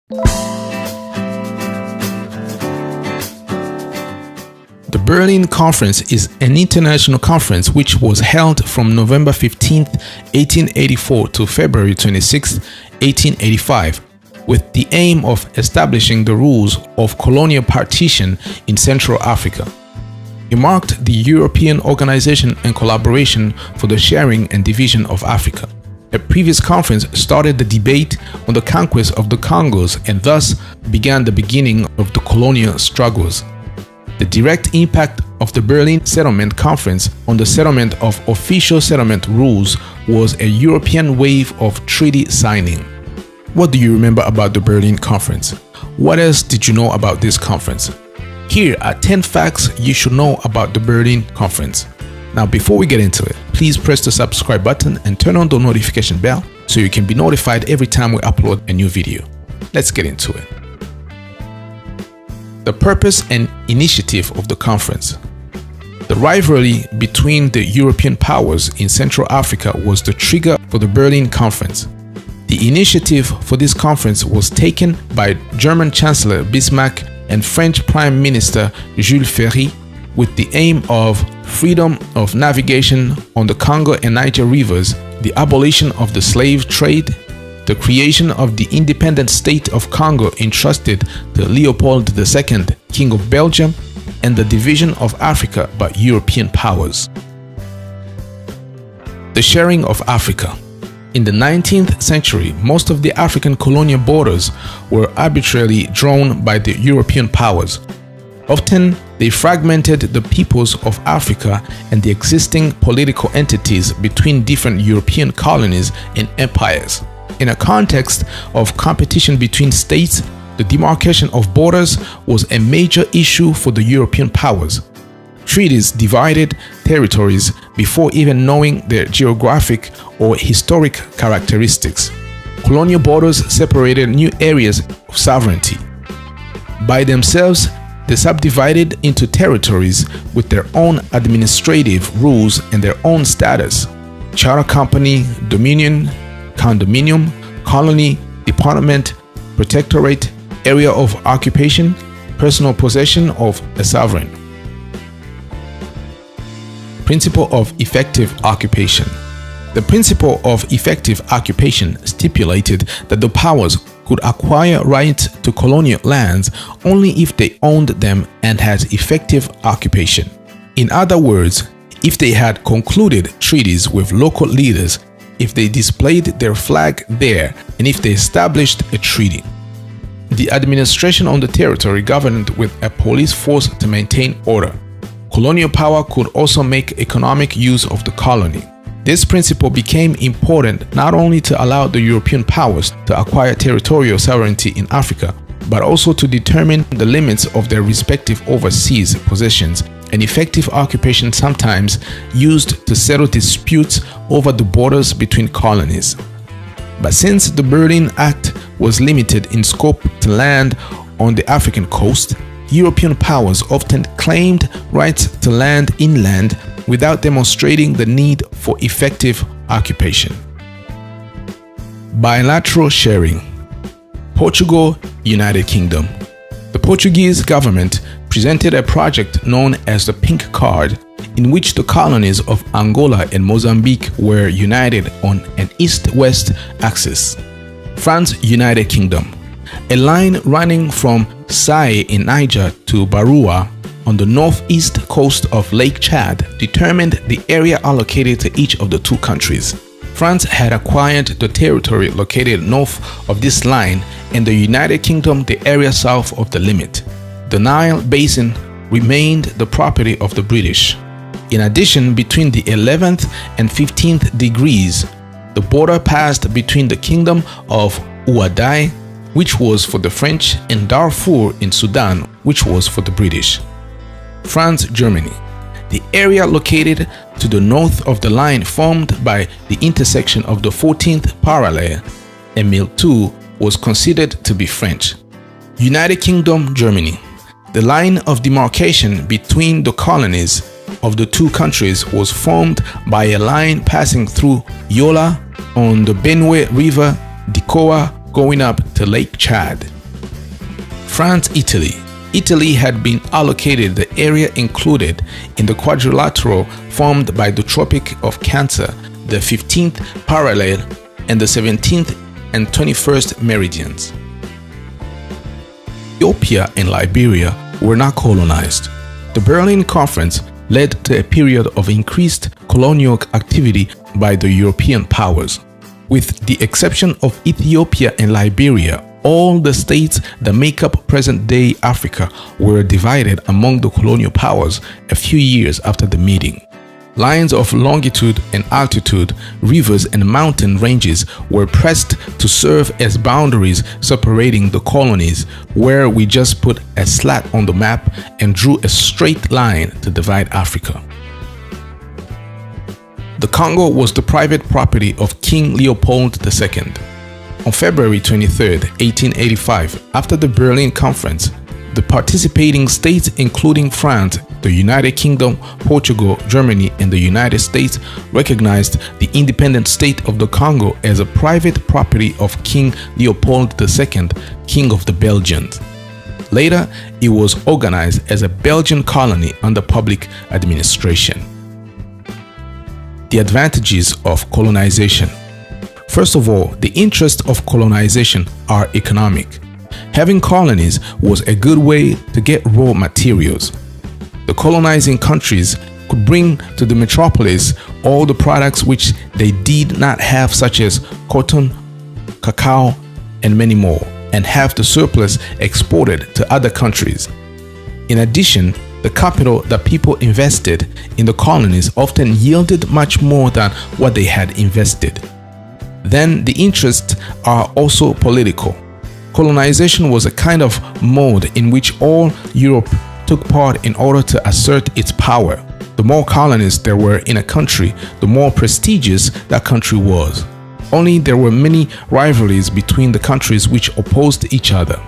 The Berlin Conference is an international conference which was held from November 15, 1884 to February 26, 1885, with the aim of establishing the rules of colonial partition in Central Africa. It marked the European organization and collaboration for the sharing and division of Africa. A previous conference started the debate on the conquest of the Congos and thus began the beginning of the colonial struggles. The direct impact of the Berlin Settlement Conference on the settlement of official settlement rules was a European wave of treaty signing. What do you remember about the Berlin Conference? What else did you know about this conference? Here are 10 facts you should know about the Berlin Conference. Now, before we get into it, please press the subscribe button and turn on the notification bell so you can be notified every time we upload a new video. Let's get into it. The purpose and initiative of the conference. The rivalry between the European powers in Central Africa was the trigger for the Berlin Conference. The initiative for this conference was taken by German Chancellor Bismarck and French Prime Minister Jules Ferry with the aim of freedom of navigation on the Congo and Niger rivers, the abolition of the slave trade, the creation of the independent state of Congo entrusted to Leopold II, King of Belgium, and the division of Africa by European powers. The sharing of Africa. In the 19th century, most of the African colonial borders were arbitrarily drawn by the European powers. Often, they fragmented the peoples of Africa and the existing political entities between different European colonies and empires. In a context of competition between states, the demarcation of borders was a major issue for the European powers. Treaties divided territories before even knowing their geographic or historic characteristics. Colonial borders separated new areas of sovereignty. By themselves, they subdivided into territories with their own administrative rules and their own status: charter company, dominion, condominium, colony, department, protectorate, area of occupation, personal possession of a sovereign. Principle of effective occupation. The principle of effective occupation stipulated that the powers could acquire rights to colonial lands only if they owned them and had effective occupation. In other words, if they had concluded treaties with local leaders, if they displayed their flag there, and if they established a treaty. The administration on the territory governed with a police force to maintain order. Colonial power could also make economic use of the colony. This principle became important not only to allow the European powers to acquire territorial sovereignty in Africa, but also to determine the limits of their respective overseas possessions, and effective occupation sometimes used to settle disputes over the borders between colonies. But since the Berlin Act was limited in scope to land on the African coast, European powers often claimed rights to land inland without demonstrating the need for effective occupation. Bilateral sharing. Portugal, United Kingdom. The Portuguese government presented a project known as the Pink Card, in which the colonies of Angola and Mozambique were united on an east-west axis. France, United Kingdom. A line running from Sai in Niger to Barua on the northeast coast of Lake Chad determined the area allocated to each of the two countries. France had acquired the territory located north of this line, and the United Kingdom the area south of the limit. The Nile Basin remained the property of the British. In addition, between the 11th and 15th degrees, the border passed between the Kingdom of Ouaddaï, which was for the French, and Darfur in Sudan, which was for the British. France, Germany. The area located to the north of the line formed by the intersection of the 14th parallel and Mil2 was considered to be French. United Kingdom, Germany. The line of demarcation between the colonies of the two countries was formed by a line passing through Yola on the Benue River, Dikoa going up to Lake Chad. France, Italy. Italy had been allocated the area included in the quadrilateral formed by the Tropic of Cancer, the 15th parallel, and the 17th and 21st meridians. Ethiopia and Liberia were not colonized. The Berlin Conference led to a period of increased colonial activity by the European powers. With the exception of Ethiopia and Liberia, all the states that make up present-day Africa were divided among the colonial powers a few years after the meeting. Lines of longitude and altitude, rivers and mountain ranges were pressed to serve as boundaries separating the colonies, where we just put a slat on the map and drew a straight line to divide Africa. The Congo was the private property of King Leopold II. On February 23, 1885, after the Berlin Conference, the participating states, including France, the United Kingdom, Portugal, Germany, and the United States, recognized the independent state of the Congo as a private property of King Leopold II, King of the Belgians. Later, it was organized as a Belgian colony under public administration. The advantages of colonization. First of all, the interests of colonization are economic. Having colonies was a good way to get raw materials. The colonizing countries could bring to the metropolis all the products which they did not have, such as cotton, cacao, and many more, and have the surplus exported to other countries. In addition, the capital that people invested in the colonies often yielded much more than what they had invested. Then the interests are also political. Colonization was a kind of mode in which all Europe took part in order to assert its power. The more colonies there were in a country, the more prestigious that country was. Only there were many rivalries between the countries which opposed each other.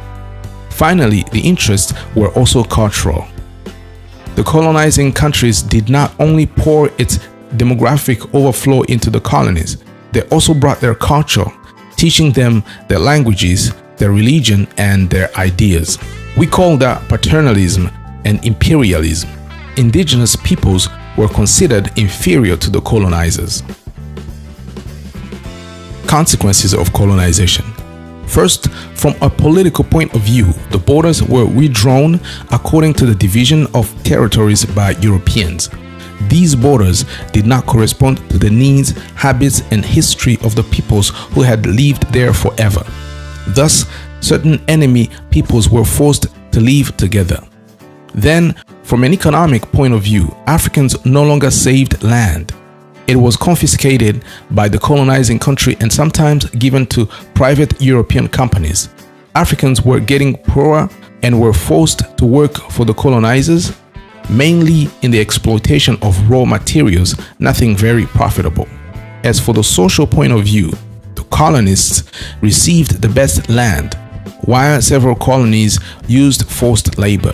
Finally, the interests were also cultural. The colonizing countries did not only pour its demographic overflow into the colonies, they also brought their culture, teaching them their languages, their religion, and their ideas. We call that paternalism and imperialism. Indigenous peoples were considered inferior to the colonizers. Consequences of colonization. First, from a political point of view, the borders were redrawn according to the division of territories by Europeans. These borders did not correspond to the needs, habits, and history of the peoples who had lived there forever. Thus, certain enemy peoples were forced to live together. Then, from an economic point of view, Africans no longer saved land. It was confiscated by the colonizing country and sometimes given to private European companies. Africans were getting poorer and were forced to work for the colonizers, mainly in the exploitation of raw materials, nothing very profitable. As for the social point of view, the colonists received the best land, while several colonies used forced labor.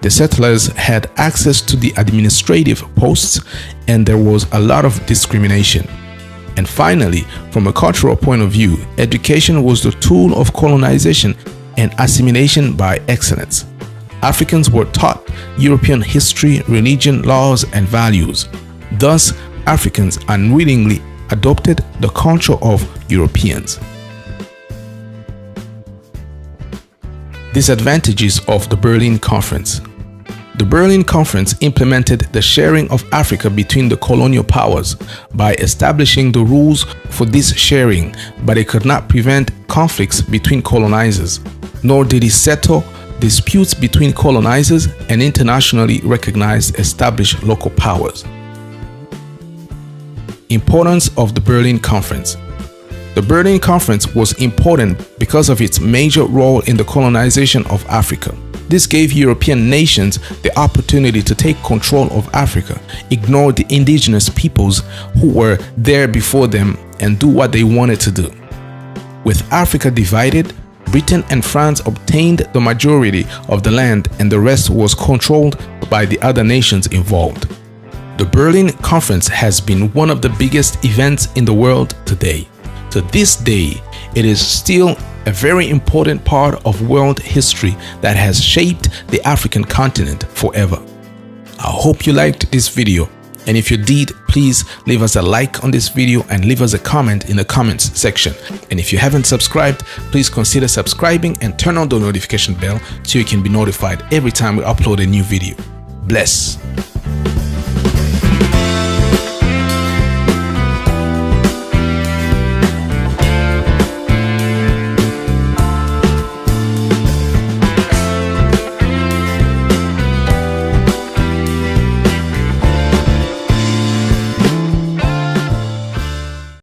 The settlers had access to the administrative posts, and there was a lot of discrimination. And finally, from a cultural point of view, education was the tool of colonization and assimilation by excellence. Africans were taught European history, religion, laws, and values. Thus, Africans unwittingly adopted the culture of Europeans. Disadvantages of the Berlin Conference. The Berlin Conference implemented the sharing of Africa between the colonial powers by establishing the rules for this sharing, but it could not prevent conflicts between colonizers, nor did it settle disputes between colonizers and internationally recognized established local powers. Importance of the Berlin Conference. The Berlin Conference was important because of its major role in the colonization of Africa. This gave European nations the opportunity to take control of Africa, ignore the indigenous peoples who were there before them, and do what they wanted to do. With Africa divided, Britain and France obtained the majority of the land, and the rest was controlled by the other nations involved. The Berlin Conference has been one of the biggest events in the world today. To this day, it is still a very important part of world history that has shaped the African continent forever. I hope you liked this video, and if you did, please leave us a like on this video and leave us a comment in the comments section. And if you haven't subscribed, please consider subscribing and turn on the notification bell so you can be notified every time we upload a new video. Bless.